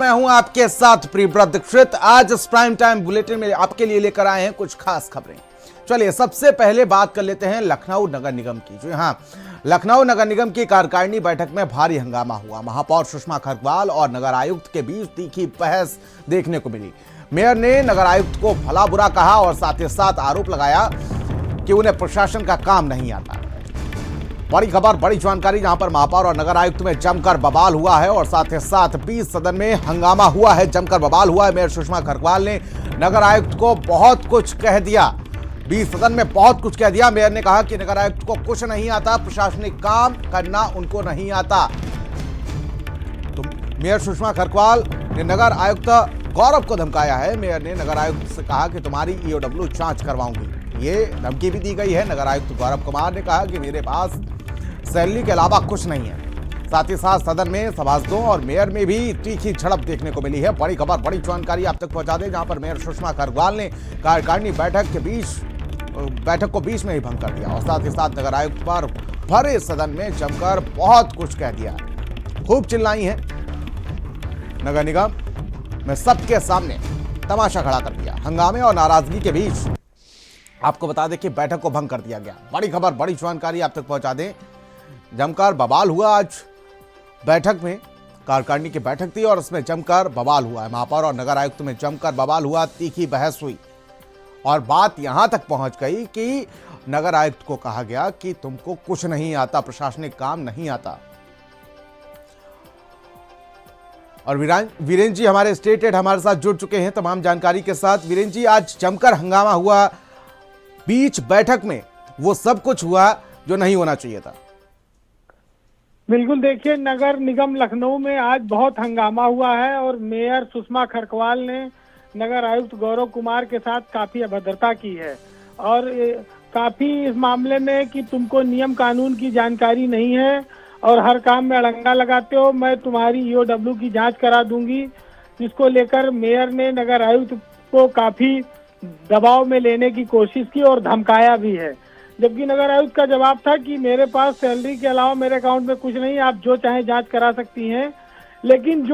मैं हूं आपके साथ प्रियव्रत दीक्षित। आज इस प्राइम टाइम बुलेटिन में आपके लिए लेकर आए हैं कुछ खास खबरें। चलिए सबसे पहले बात कर लेते हैं लखनऊ नगर निगम की। जी हां, लखनऊ नगर निगम की कार्यकारिणी बैठक में भारी हंगामा हुआ। महापौर सुषमा खरवाल और नगर आयुक्त के बीच तीखी बहस देखने को मिली। मेयर ने नगर आयुक्त को भला बुरा कहा और साथ ही साथ आरोप लगाया कि उन्हें प्रशासन का काम नहीं आता। बड़ी खबर, बड़ी जानकारी, जहां पर महापौर और नगर आयुक्त में जमकर बवाल हुआ है और साथ ही साथ 20 सदन में हंगामा हुआ है, जमकर बवाल हुआ है। मेयर सुषमा खरवाल ने नगर आयुक्त को बहुत कुछ कह दिया, 20 सदन में बहुत कुछ कह दिया। मेयर ने कहा कि नगर आयुक्त को कुछ नहीं आता, प्रशासनिक काम करना उनको नहीं आता। तो मेयर सुषमा खरवाल ने नगर आयुक्त गौरव को धमकाया है। मेयर ने नगर आयुक्त से कहा कि तुम्हारी ईओडब्ल्यू जांच करवाऊंगी, ये धमकी भी दी गई है। नगर आयुक्त गौरव कुमार ने कहा कि मेरे पास सैलरी के अलावा कुछ नहीं है। साथ ही साथ सदन में सभासदों और मेयर में भी तीखी झड़प देखने को मिली है। बड़ी खबर, बड़ी जानकारी आप तक पहुंचा दें, जहां पर मेयर सुषमा खरवाल ने कार्यकारिणी बैठक को बीच में ही भंग कर दिया और साथ ही साथ नगर आयुक्त पर भरे सदन में जमकर बहुत कुछ कह दिया। खूब चिल्लाई है, नगर निगम में सबके सामने तमाशा खड़ा कर दिया। हंगामे और नाराजगी के बीच आपको बता दें कि बैठक को भंग कर दिया गया। बड़ी खबर, बड़ी जानकारी आप तक पहुंचा दें, जमकर बवाल हुआ। आज बैठक में कार्यकारिणी की बैठक थी और उसमें जमकर बवाल हुआ है। महापौर और नगर आयुक्त में जमकर बवाल हुआ, तीखी बहस हुई और बात यहां तक पहुंच गई कि नगर आयुक्त को कहा गया कि तुमको कुछ नहीं आता, प्रशासनिक काम नहीं आता। और वीरेंद्र जी हमारे स्टेट हेड हमारे साथ जुड़ चुके हैं तमाम जानकारी के साथ। वीरेंद्र जी, आज जमकर हंगामा हुआ, बीच बैठक में वो सब कुछ हुआ जो नहीं होना चाहिए था। बिल्कुल, देखिए, नगर निगम लखनऊ में आज बहुत हंगामा हुआ है और मेयर सुषमा खरवाल ने नगर आयुक्त गौरव कुमार के साथ काफी अभद्रता की है और काफी इस मामले में कि तुमको नियम कानून की जानकारी नहीं है और हर काम में अड़ंगा लगाते हो, मैं तुम्हारी ईओडब्ल्यू की जांच करा दूंगी। जिसको लेकर मेयर ने नगर आयुक्त को काफी दबाव में लेने की कोशिश की और धमकाया भी है, जबकि नगर आयुक्त का जवाब था कि मेरे पास सैलरी के अलावा मेरे अकाउंट में कुछ नहीं, आप जो चाहे जांच करा सकती हैं, लेकिन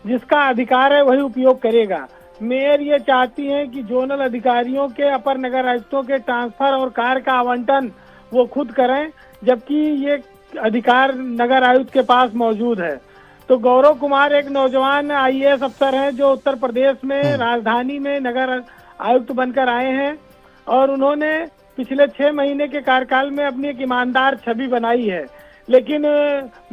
जिसका अधिकार है वही उपयोग करेगा। मेयर ये चाहती हैं कि जोनल अधिकारियों के अपर नगर आयुक्तों के ट्रांसफर और कार्य का आवंटन वो खुद करें, जबकि ये अधिकार नगर आयुक्त के पास मौजूद है। तो गौरव कुमार एक नौजवान आईएएस अफसर हैं जो उत्तर प्रदेश में राजधानी में नगर आयुक्त बनकर आए हैं और उन्होंने पिछले 6 महीने के कार्यकाल में अपनी एक ईमानदार छवि बनाई है, लेकिन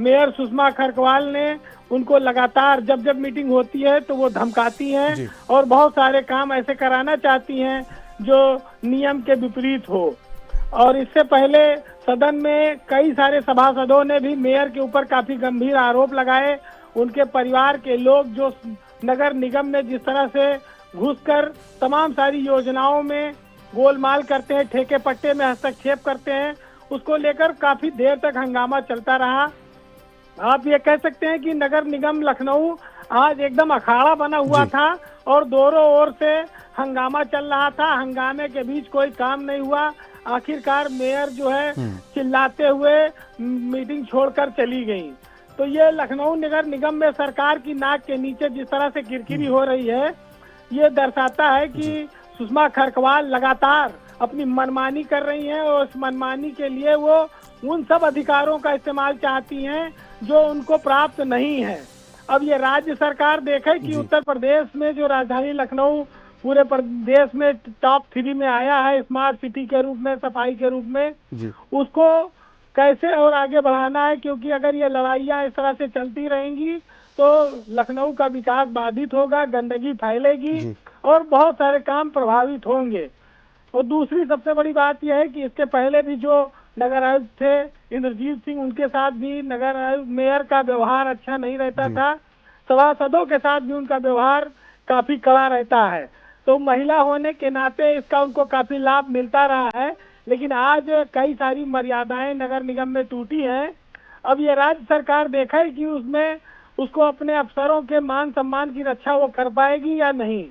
मेयर सुषमा खरवाल ने उनको लगातार जब जब मीटिंग होती है तो वो धमकाती हैं और बहुत सारे काम ऐसे कराना चाहती हैं जो नियम के विपरीत हो। और इससे पहले सदन में कई सारे सभासदों ने भी मेयर के ऊपर काफी गंभीर आरोप लगाए। उनके परिवार के लोग जो नगर निगम में जिस तरह से घुसकर तमाम सारी योजनाओं में गोलमाल करते हैं, ठेके पट्टे में हस्तक्षेप करते हैं, उसको लेकर काफी देर तक हंगामा चलता रहा। आप ये कह सकते हैं कि नगर निगम लखनऊ आज एकदम अखाड़ा बना हुआ था और दोनों ओर से हंगामा चल रहा था। हंगामे के बीच कोई काम नहीं हुआ। आखिरकार मेयर जो है चिल्लाते हुए मीटिंग छोड़कर चली गई। तो ये लखनऊ नगर निगम में सरकार की नाक के नीचे जिस तरह से किरकिरी हो रही है, ये दर्शाता है कि सुषमा खरवाल लगातार अपनी मनमानी कर रही हैं और उस मनमानी के लिए वो उन सब अधिकारों का इस्तेमाल चाहती हैं जो उनको प्राप्त नहीं है। अब ये राज्य सरकार देखे कि उत्तर प्रदेश में जो राजधानी लखनऊ पूरे प्रदेश में टॉप 3 में आया है स्मार्ट सिटी के रूप में, सफाई के रूप में, उसको कैसे और आगे बढ़ाना है, क्योंकि अगर ये लड़ाइयाँ इस तरह से चलती रहेंगी तो लखनऊ का विकास बाधित होगा, गंदगी फैलेगी और बहुत सारे काम प्रभावित होंगे। और दूसरी सबसे बड़ी बात यह है कि इसके पहले भी जो नगर आयुक्त थे इंद्रजीत सिंह, उनके साथ भी नगर आयुक्त मेयर का व्यवहार अच्छा नहीं रहता था। सभासदों के साथ भी उनका व्यवहार काफी कड़ा रहता है। तो महिला होने के नाते इसका उनको काफी लाभ मिलता रहा है, लेकिन आज कई सारी मर्यादाएं नगर निगम में टूटी हैं। अब ये राज्य सरकार देखे कि उसमें उसको अपने अफसरों के मान सम्मान की रक्षा वो कर पाएगी या नहीं।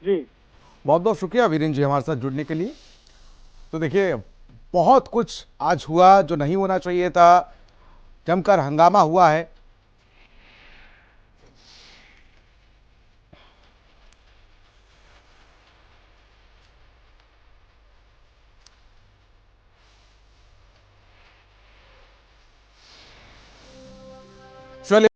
जी, बहुत बहुत शुक्रिया वीरेंद्र जी हमारे साथ जुड़ने के लिए। तो देखिए, बहुत कुछ आज हुआ जो नहीं होना चाहिए था, जमकर हंगामा हुआ है। चलिए।